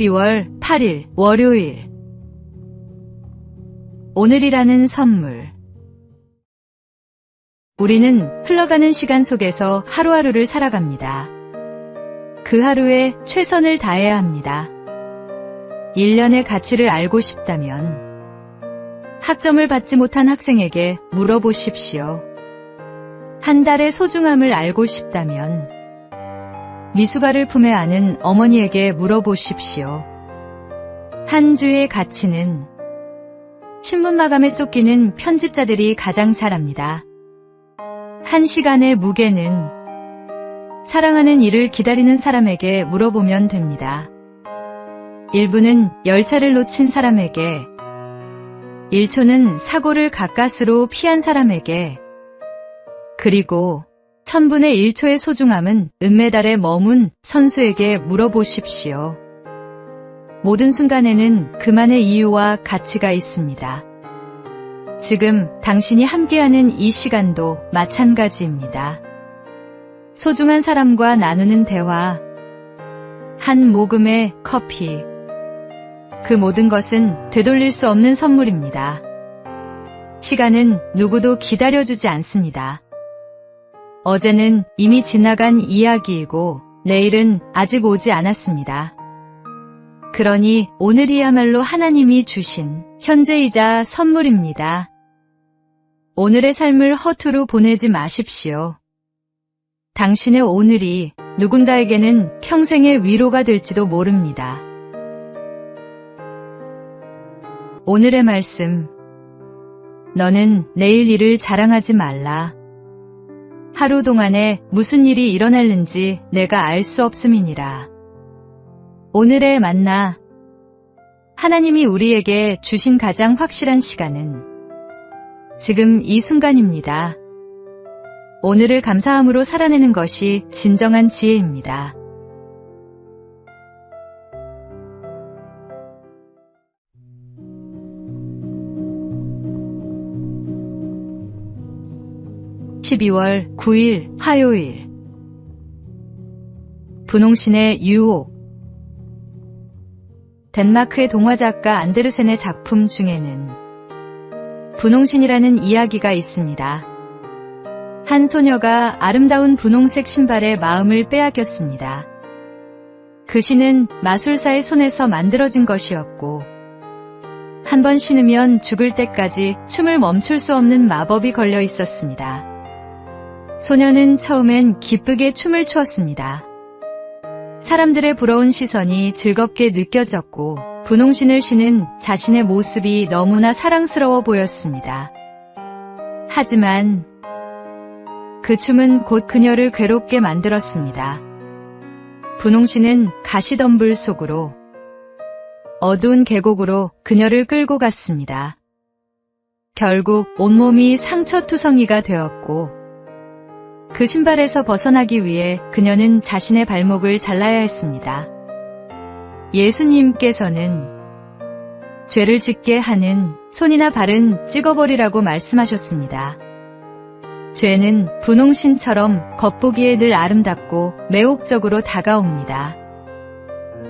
12월 8일 월요일. 오늘이라는 선물. 우리는 흘러가는 시간 속에서 하루하루를 살아갑니다. 그 하루에 최선을 다해야 합니다. 1년의 가치를 알고 싶다면 학점을 받지 못한 학생에게 물어보십시오. 한 달의 소중함을 알고 싶다면 미숙아를 품에 안은 어머니에게 물어보십시오. 한 주의 가치는 신문 마감에 쫓기는 편집자들이 가장 잘 압니다. 한 시간의 무게는 사랑하는 일을 기다리는 사람에게 물어보면 됩니다. 1분은 열차를 놓친 사람에게, 1초는 사고를 가까스로 피한 사람에게, 그리고 1000분의 1초의 소중함은 은메달에 머문 선수에게 물어보십시오. 모든 순간에는 그만의 이유와 가치가 있습니다. 지금 당신이 함께하는 이 시간도 마찬가지입니다. 소중한 사람과 나누는 대화, 한 모금의 커피, 그 모든 것은 되돌릴 수 없는 선물입니다. 시간은 누구도 기다려주지 않습니다. 어제는 이미 지나간 이야기이고 내일은 아직 오지 않았습니다. 그러니 오늘이야말로 하나님이 주신 현재이자 선물입니다. 오늘의 삶을 허투루 보내지 마십시오. 당신의 오늘이 누군가에게는 평생의 위로가 될지도 모릅니다. 오늘의 말씀. 너는 내일 일을 자랑하지 말라. 하루 동안에 무슨 일이 일어날는지 내가 알 수 없음이니라. 오늘의 만나. 하나님이 우리에게 주신 가장 확실한 시간은 지금 이 순간입니다. 오늘을 감사함으로 살아내는 것이 진정한 지혜입니다. (12월 9일) 화요일. 분홍신의 유혹. 덴마크의 동화작가 안데르센의 작품 중에는 분홍신이라는 이야기가 있습니다. 한 소녀가 아름다운 분홍색 신발에 마음을 빼앗겼습니다. 그 신은 마술사의 손에서 만들어진 것이었고 한 번 신으면 죽을 때까지 춤을 멈출 수 없는 마법이 걸려 있었습니다. 소녀는 처음엔 기쁘게 춤을 추었습니다. 사람들의 부러운 시선이 즐겁게 느껴졌고 분홍신을 신은 자신의 모습이 너무나 사랑스러워 보였습니다. 하지만 그 춤은 곧 그녀를 괴롭게 만들었습니다. 분홍신은 가시덤불 속으로, 어두운 계곡으로 그녀를 끌고 갔습니다. 결국 온몸이 상처투성이가 되었고 그 신발에서 벗어나기 위해 그녀는 자신의 발목을 잘라야 했습니다. 예수님께서는 죄를 짓게 하는 손이나 발은 찍어버리라고 말씀하셨습니다. 죄는 분홍신처럼 겉보기에 늘 아름답고 매혹적으로 다가옵니다.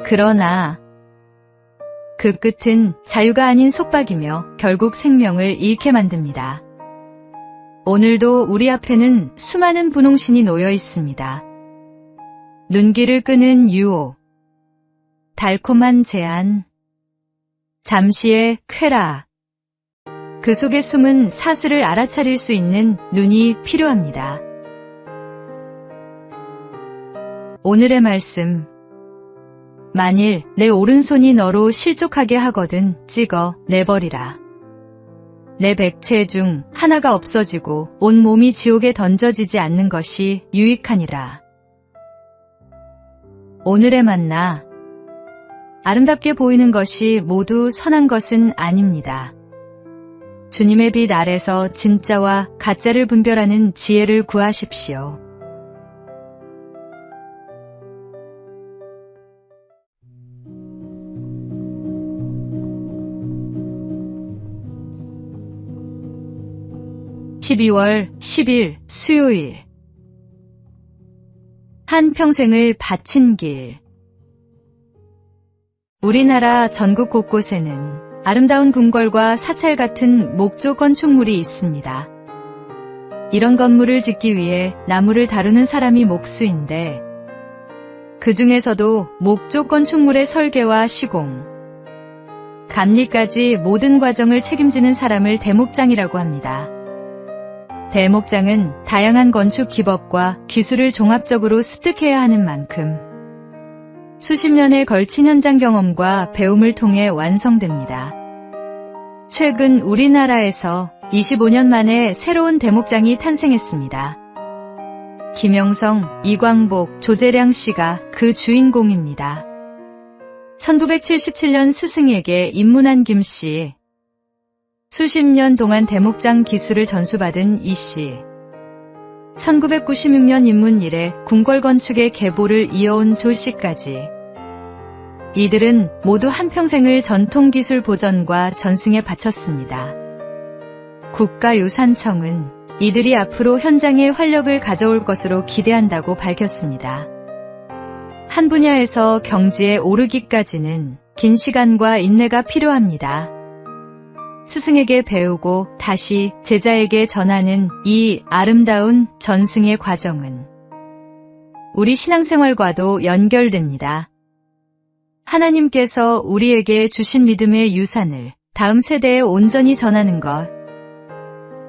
그러나 그 끝은 자유가 아닌 속박이며 결국 생명을 잃게 만듭니다. 오늘도 우리 앞에는 수많은 분홍신이 놓여 있습니다. 눈길을 끄는 유혹, 달콤한 제안, 잠시의 쾌락, 그 속에 숨은 사슬을 알아차릴 수 있는 눈이 필요합니다. 오늘의 말씀. 만일 내 오른손이 너로 실족하게 하거든 찍어 내버리라. 내 백체 중 하나가 없어지고 온 몸이 지옥에 던져지지 않는 것이 유익하니라. 오늘의 만나. 아름답게 보이는 것이 모두 선한 것은 아닙니다. 주님의 빛 아래서 진짜와 가짜를 분별하는 지혜를 구하십시오. (12월 10일) 수요일. 한 평생을 바친 길. 우리나라 전국 곳곳에는 아름다운 궁궐과 사찰 같은 목조 건축물이 있습니다. 이런 건물을 짓기 위해 나무를 다루는 사람이 목수인데 그 중에서도 목조 건축물의 설계와 시공, 감리까지 모든 과정을 책임지는 사람을 대목장이라고 합니다. 대목장은 다양한 건축 기법과 기술을 종합적으로 습득해야 하는 만큼 수십 년에 걸친 현장 경험과 배움을 통해 완성됩니다. 최근 우리나라에서 25년 만에 새로운 대목장이 탄생했습니다. 김영성, 이광복, 조재량 씨가 그 주인공입니다. 1977년 스승에게 입문한 김 씨. 수십 년 동안 대목장 기술을 전수받은 이 씨. 1996년 입문 이래 궁궐 건축의 계보를 이어온 조 씨까지. 이들은 모두 한평생을 전통기술 보전과 전승에 바쳤습니다. 국가유산청은 이들이 앞으로 현장에 활력을 가져올 것으로 기대한다고 밝혔습니다. 한 분야에서 경지에 오르기까지는 긴 시간과 인내가 필요합니다. 스승에게 배우고 다시 제자에게 전하는 이 아름다운 전승의 과정은 우리 신앙생활과도 연결됩니다. 하나님께서 우리에게 주신 믿음의 유산을 다음 세대에 온전히 전하는 것,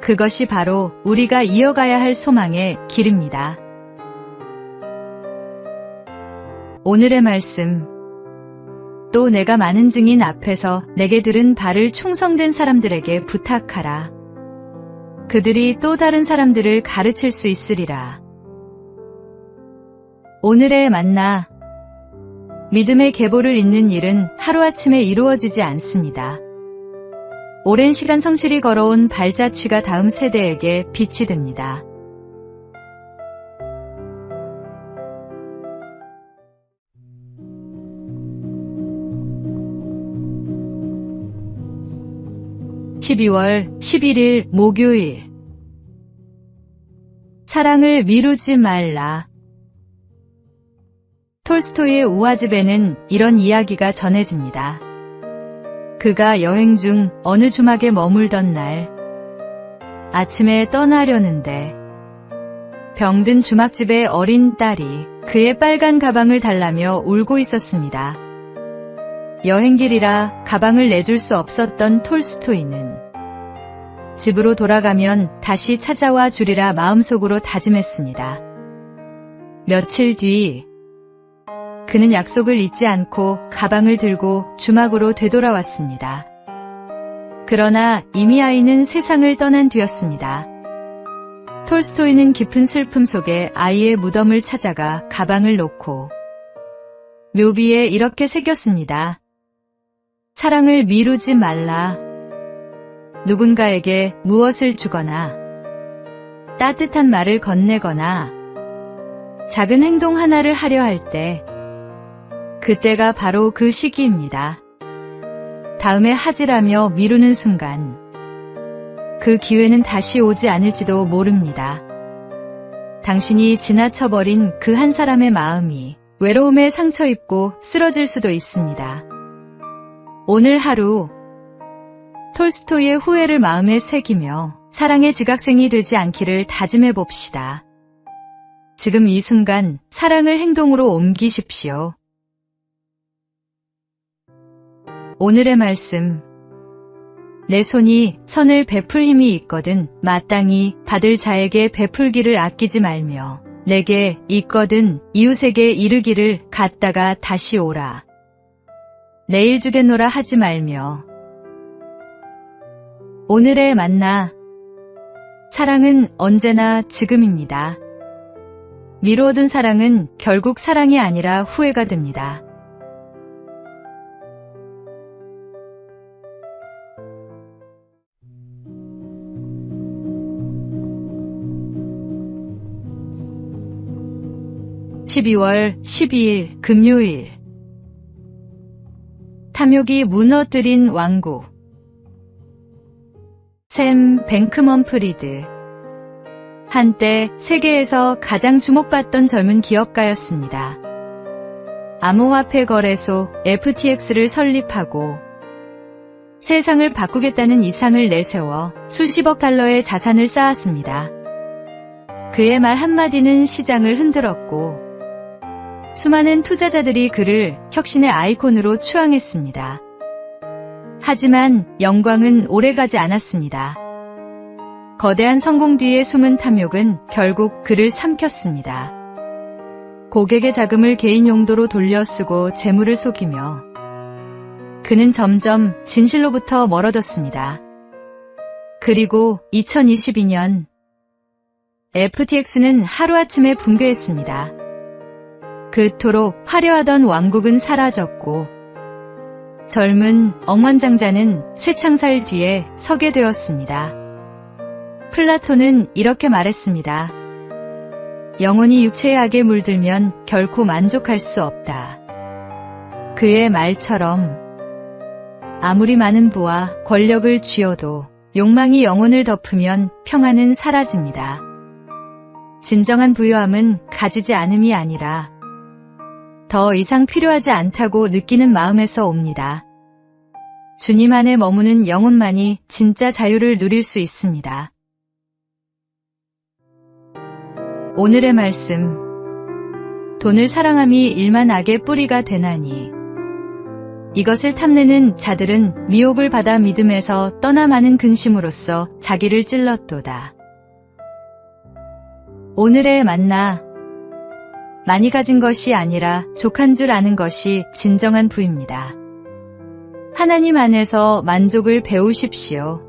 그것이 바로 우리가 이어가야 할 소망의 길입니다. 오늘의 말씀. 또 내가 많은 증인 앞에서 내게 들은 바를 충성된 사람들에게 부탁하라. 그들이 또 다른 사람들을 가르칠 수 있으리라. 오늘의 만나. 믿음의 계보를 잇는 일은 하루아침에 이루어지지 않습니다. 오랜 시간 성실히 걸어온 발자취가 다음 세대에게 빛이 됩니다. (12월 11일) 목요일. 사랑을 미루지 말라. 톨스토이의 우화집에는 이런 이야기가 전해집니다. 그가 여행 중 어느 주막에 머물던 날, 아침에 떠나려는데 병든 주막집의 어린 딸이 그의 빨간 가방을 달라며 울고 있었습니다. 여행길이라 가방을 내줄 수 없었던 톨스토이는 집으로 돌아가면 다시 찾아와 주리라 마음속으로 다짐했습니다. 며칠 뒤 그는 약속을 잊지 않고 가방을 들고 주막으로 되돌아왔습니다. 그러나 이미 아이는 세상을 떠난 뒤였습니다. 톨스토이는 깊은 슬픔 속에 아이의 무덤을 찾아가 가방을 놓고 묘비에 이렇게 새겼습니다. 사랑을 미루지 말라. 누군가에게 무엇을 주거나 따뜻한 말을 건네거나 작은 행동 하나를 하려 할 때 그때가 바로 그 시기입니다. 다음에 하지라며 미루는 순간 그 기회는 다시 오지 않을지도 모릅니다. 당신이 지나쳐버린 그 한 사람의 마음이 외로움에 상처 입고 쓰러질 수도 있습니다. 오늘 하루 톨스토이의 후회를 마음에 새기며 사랑의 지각생이 되지 않기를 다짐해 봅시다. 지금 이 순간 사랑을 행동으로 옮기십시오. 오늘의 말씀. 내 손이 선을 베풀 힘이 있거든 마땅히 받을 자에게 베풀기를 아끼지 말며 내게 있거든 이웃에게 이르기를 갔다가 다시 오라. 내일 주겠노라 하지 말며. 오늘의 만나. 사랑은 언제나 지금입니다. 미루어둔 사랑은 결국 사랑이 아니라 후회가 됩니다. (12월 12일) 금요일. 탐욕이 무너뜨린 왕국. 샘 뱅크먼프리드. 한때 세계에서 가장 주목받던 젊은 기업가였습니다. 암호화폐 거래소 FTX를 설립하고 세상을 바꾸겠다는 이상을 내세워 수십억 달러의 자산을 쌓았습니다. 그의 말 한마디는 시장을 흔들었고 수많은 투자자들이 그를 혁신의 아이콘으로 추앙했습니다. 하지만 영광은 오래가지 않았습니다. 거대한 성공 뒤의 숨은 탐욕은 결국 그를 삼켰습니다. 고객의 자금을 개인 용도로 돌려 쓰고 재물을 속이며 그는 점점 진실로부터 멀어졌습니다. 그리고 2022년 FTX는 하루아침에 붕괴했습니다. 그토록 화려하던 왕국은 사라졌고 젊은 억만장자는 쇠창살 뒤에 서게 되었습니다. 플라톤은 이렇게 말했습니다. 영혼이 육체의 악에 물들면 결코 만족할 수 없다. 그의 말처럼 아무리 많은 부와 권력을 쥐어도 욕망이 영혼을 덮으면 평안은 사라집니다. 진정한 부유함은 가지지 않음이 아니라 더 이상 필요하지 않다고 느끼는 마음에서 옵니다. 주님 안에 머무는 영혼만이 진짜 자유를 누릴 수 있습니다. 오늘의 말씀. 돈을 사랑함이 일만 악의 뿌리가 되나니 이것을 탐내는 자들은 미혹을 받아 믿음에서 떠나 많은 근심으로써 자기를 찔렀도다. 오늘의 만나. 많이 가진 것이 아니라 족한 줄 아는 것이 진정한 부입니다. 하나님 안에서 만족을 배우십시오.